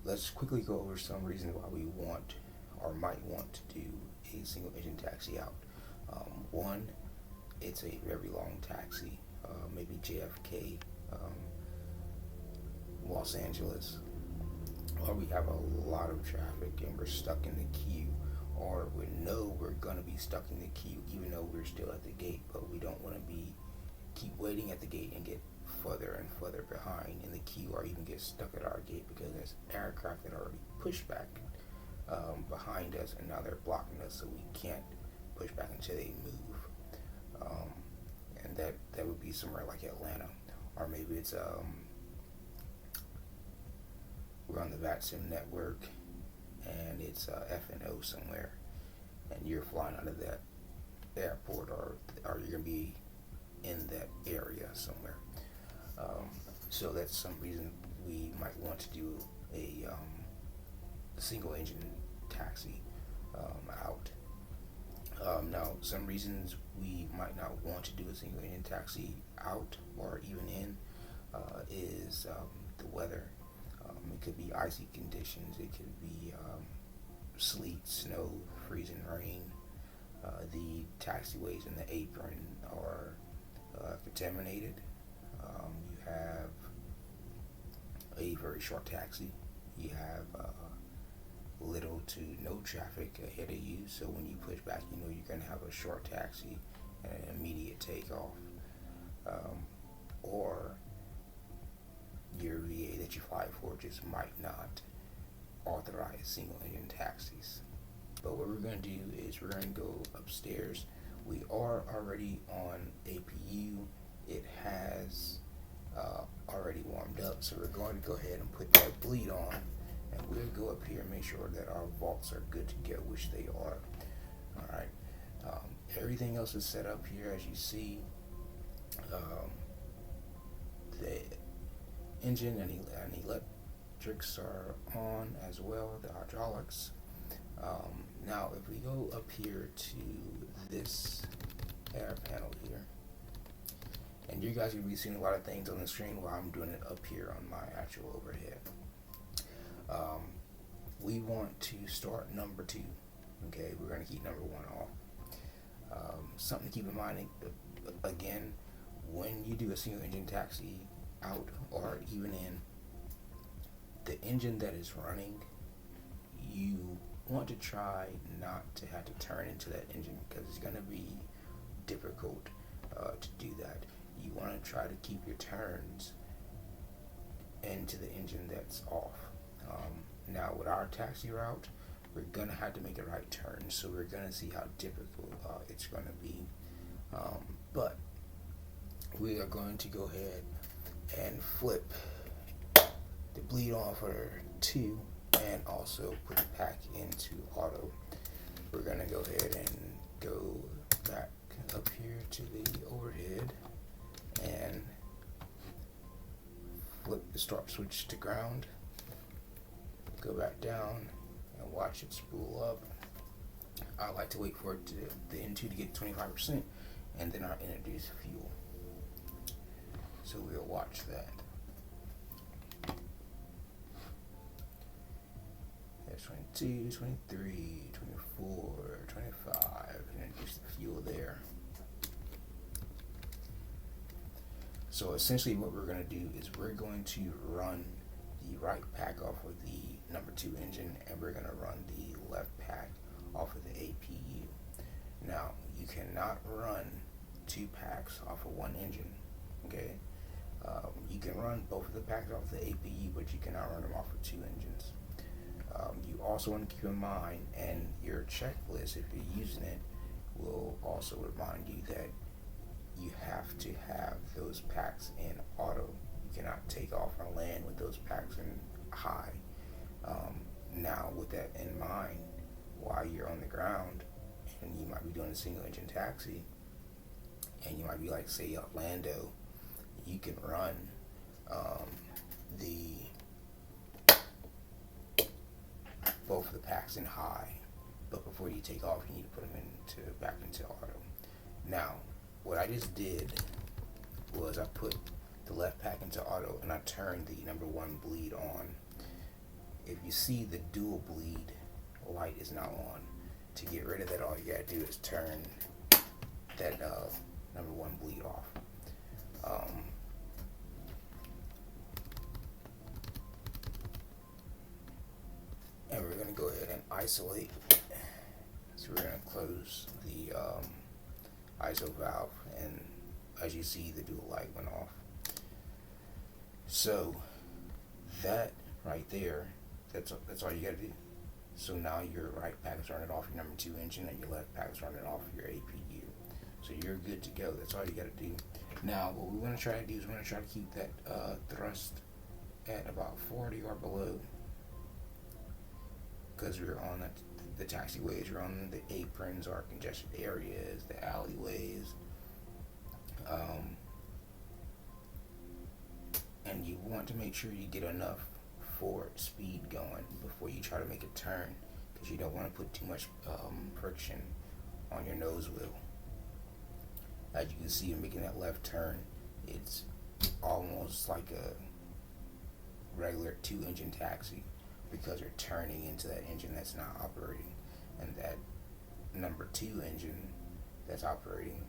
let's quickly go over some reasons why we want or might want to do a single engine taxi out. One, it's a very long taxi, maybe JFK, Los Angeles, or we have a lot of traffic and we're stuck in the queue, or we know we're going to be stuck in the queue even though we're still at the gate, but we don't want to keep waiting at the gate and get further and further behind in the queue, or even get stuck at our gate because there's aircraft that are already pushed back behind us, and now they're blocking us, so we can't push back until they move. And that would be somewhere like Atlanta, or maybe it's we're on the VATSIM network and it's F&O somewhere, and you're flying out of that airport, or you're gonna be in that area somewhere. So that's some reason we might want to do a single engine taxi out. Now, some reasons we might not want to do a single engine taxi out or even in is the weather. It could be icy conditions, it could be sleet, snow, freezing rain. The taxiways and the apron are contaminated. You have a very short taxi. You have little to no traffic ahead of you, so when you push back, you know you're going to have a short taxi and an immediate takeoff. Or your VA that you fly for just might not authorize single engine taxis. But what we're going to do is we're going to go upstairs. We are already on APU. It has already warmed up, so we're going to go ahead and put that bleed on, and we'll go up here and make sure that our vaults are good to go, which they are. Alright, everything else is set up here as you see. The engine and electrics are on as well, the hydraulics. Now if we go up here to this air panel here, and you guys will be seeing a lot of things on the screen while I'm doing it up here on my actual overhead. We want to start number 2. Okay, we're going to keep number 1 off. Something to keep in mind, again, when you do a single engine taxi out or even in, the engine that is running, you want to try not to have to turn into that engine, because it's going to be difficult to do that. You want to try to keep your turns into the engine that's off. Now with our taxi route, we're going to have to make a right turn, so we're going to see how difficult it's going to be. But we are going to go ahead and flip the bleed on for 2 and also put it back into auto. We're going to go ahead and go back up here to the overhead and flip the start switch to ground, go back down and watch it spool up. I like to wait for it to the N2 to get 25%, and then I'll introduce fuel. So we'll watch that. There's 22, 23, 24, 25, and introduce the fuel there. So essentially what we're going to do is we're going to run the right pack off of the number 2 engine, and we're going to run the left pack off of the APU. Now, you cannot run 2 packs off of 1 engine, okay? You can run both of the packs off of the APU, but you cannot run them off of 2 engines. You also want to keep in mind, and your checklist, if you're using it, will also remind you that you have to have those packs in auto. You cannot take off and land with those packs in high. Now, with that in mind, while you're on the ground, and you might be doing a single engine taxi, and you might be like, say, Orlando, you can run both of the packs in high, but before you take off, you need to put them back into auto. Now, what I just did was I put the left pack into auto, and I turned the number 1 bleed on. if you see the dual bleed light is not on, to get rid of that, all you gotta do is turn that number one bleed off. And we're gonna go ahead and isolate. So we're gonna close the ISO valve, and as you see, the dual light went off. So that right there, that's all you gotta do. So now your right pack is running off your number two engine, and your left pack is running off your APU. So you're good to go. That's all you gotta do. Now what we want to try to do is we want to try to keep that thrust at about 40 or below, because we're on the taxiways, we're on the aprons or congested areas, the alleyways, and you want to make sure you get enough forward speed going before you try to make a turn, because you don't want to put too much friction on your nose wheel. As you can see, in making that left turn, it's almost like a regular two-engine taxi, because you're turning into that engine that's not operating, and that number two engine that's operating,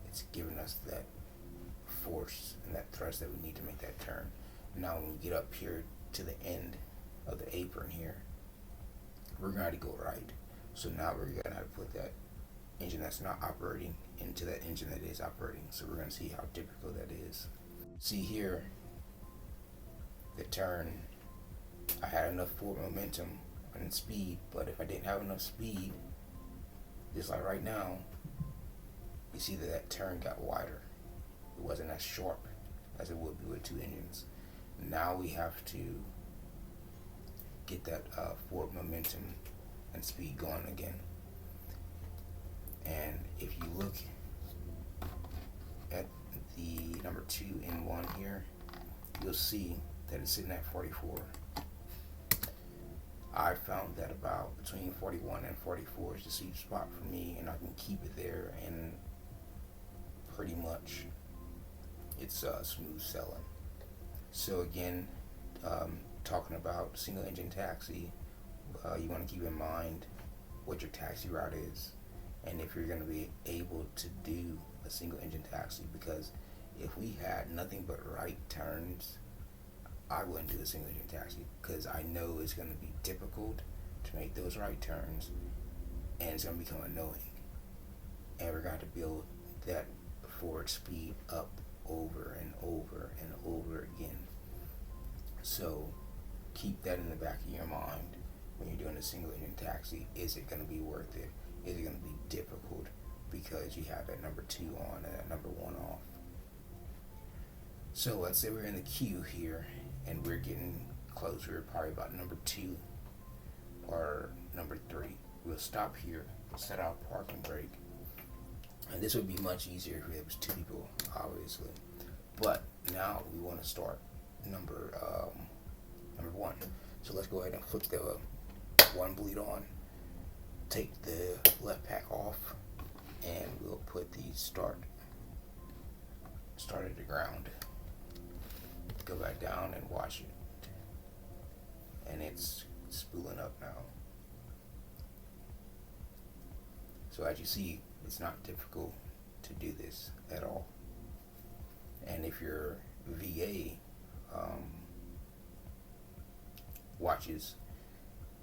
it's giving us that force and that thrust that we need to make that turn. Now when we get up here to the end of the apron here, we're going to go right. So now we're going to have to put that engine that's not operating into that engine that is operating. So we're going to see how difficult that is. See here, the turn, I had enough forward momentum and speed, but if I didn't have enough speed, just like right now, you see that turn got wider. It wasn't as sharp as it would be with two engines. Now we have to get that forward momentum and speed going again. And if you look at the number 2 in 1 here, you'll see that it's sitting at 44. I found that about between 41 and 44 is the sweet spot for me, and I can keep it there, and pretty much it's smooth sailing. So again, talking about single engine taxi, you want to keep in mind what your taxi route is, and if you're going to be able to do a single engine taxi, because if we had nothing but right turns, I wouldn't do a single engine taxi, because I know it's going to be difficult to make those right turns, and it's going to become annoying, and we're going to have to build that forward speed up over and over and over again. So keep that in the back of your mind when you're doing a single engine taxi. Is it going to be worth it? Is it going to be difficult because you have that number 2 on and that number 1 off? So let's say we're in the queue here and we're getting close. We're probably about number 2 or number 3. We'll stop here, set our parking brake, and this would be much easier if it was 2 people, obviously. But now we want to start number 1. So let's go ahead and flip the 1 bleed on, take the left pack off, and we'll put the start at the ground. Go back down and watch it, and it's spooling up now. So as you see, it's not difficult to do this at all. And if your VA watches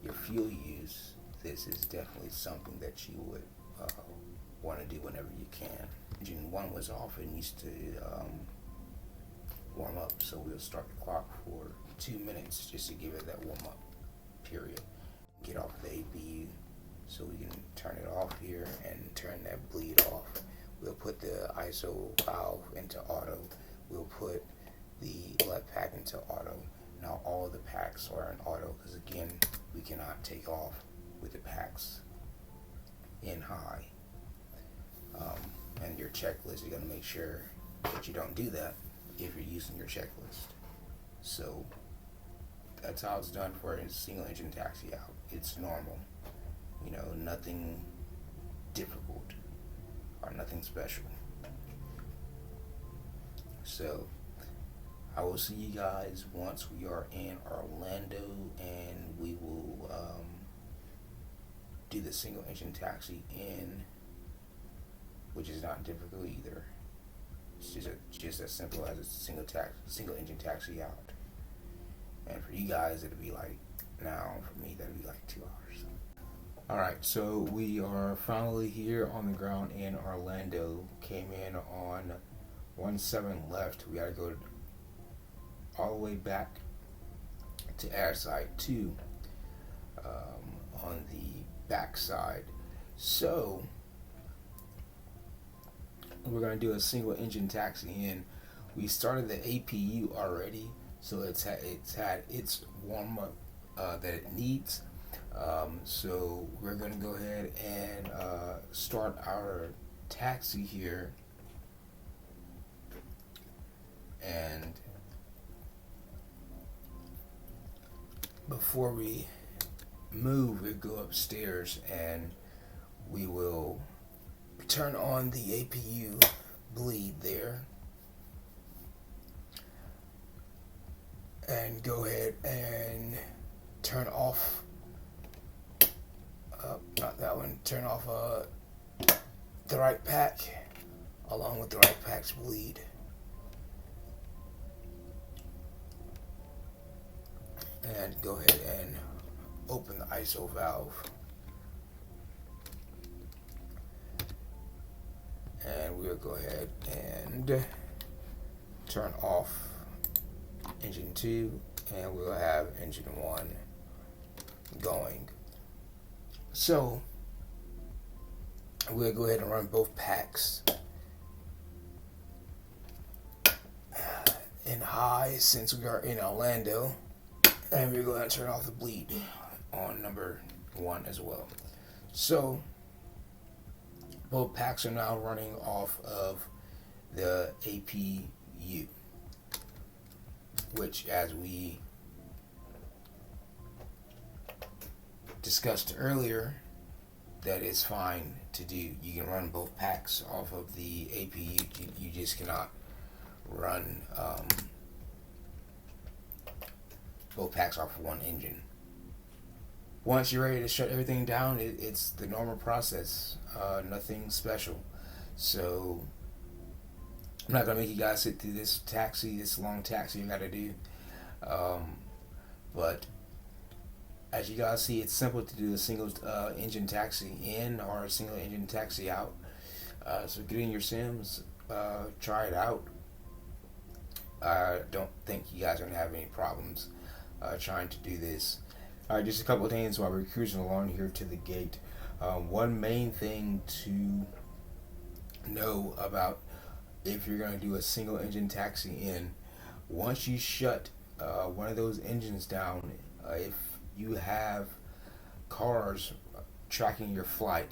your fuel use, this is definitely something that you would want to do whenever you can. Engine 1 was off and needs to warm up, so we'll start the clock for 2 minutes just to give it that warm up period. Get off the APU so we can turn it off here and turn that bleed off. We'll put the ISO valve into auto. We'll put the left pack into auto. Now all of the packs are in auto, because again, we cannot take off with the packs in high. And your checklist, you're going to make sure that you don't do that if you're using your checklist. So that's how it's done for a single engine taxi out. It's normal, nothing difficult or nothing special. So I will see you guys once we are in Orlando, and we will do the single engine taxi in, which is not difficult either. It's just as simple as a single engine taxi out. And for you guys, it'll be like, now for me, that'll be like 2 hours. Alright, so we are finally here on the ground in Orlando. Came in on 17 left. We gotta go all the way back to airside 2 on the back side. So we're gonna do a single engine taxi in. We started the APU already, so it's had its warm up that it needs. So we're gonna go ahead and start our taxi here, and before we move, we go upstairs and we will turn on the APU bleed there and go ahead and turn off turn off the right pack along with the right pack's bleed, and go ahead and open the ISO valve, and we'll go ahead and turn off engine 2, and we'll have engine 1 going. So we'll go ahead and run both packs in high since we are in Orlando, and we're going to turn off the bleed on number 1 as well. So both packs are now running off of the APU, which, as we discussed earlier, that is fine to do. You can run both packs off of the APU. You just cannot run both packs off of one engine. Once you're ready to shut everything down, it's the normal process. Nothing special. So I'm not gonna make you guys sit through this long taxi you gotta do. But as you guys see, it's simple to do a single engine taxi in or a single engine taxi out. So get in your sims, try it out. I don't think you guys are gonna have any problems trying to do this. Alright, just a couple of things while we're cruising along here to the gate. One main thing to know about if you're going to do a single engine taxi in, once you shut one of those engines down, if you have cars tracking your flight,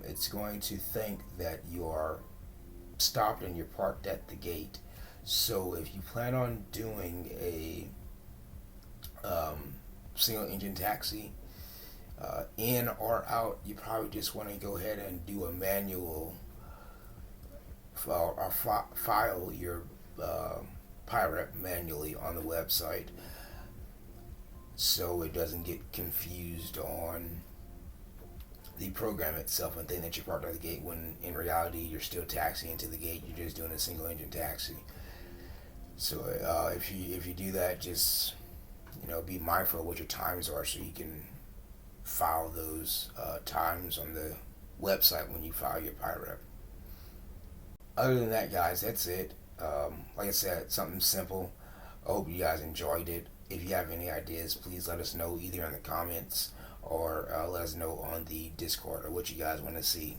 it's going to think that you are stopped and you're parked at the gate. So if you plan on doing a single engine taxi in or out, you probably just want to go ahead and do a manual file your pirate manually on the website, so it doesn't get confused on the program itself and think that you're parked at the gate, when in reality you're still taxiing to the gate. You're just doing a single engine taxi. So if you do that, just be mindful of what your times are, so you can file those times on the website when you file your pirate. Other than that, guys, that's it. Like I said, something simple. I hope you guys enjoyed it. If you have any ideas, please let us know either in the comments or let us know on the Discord, or what you guys want to see.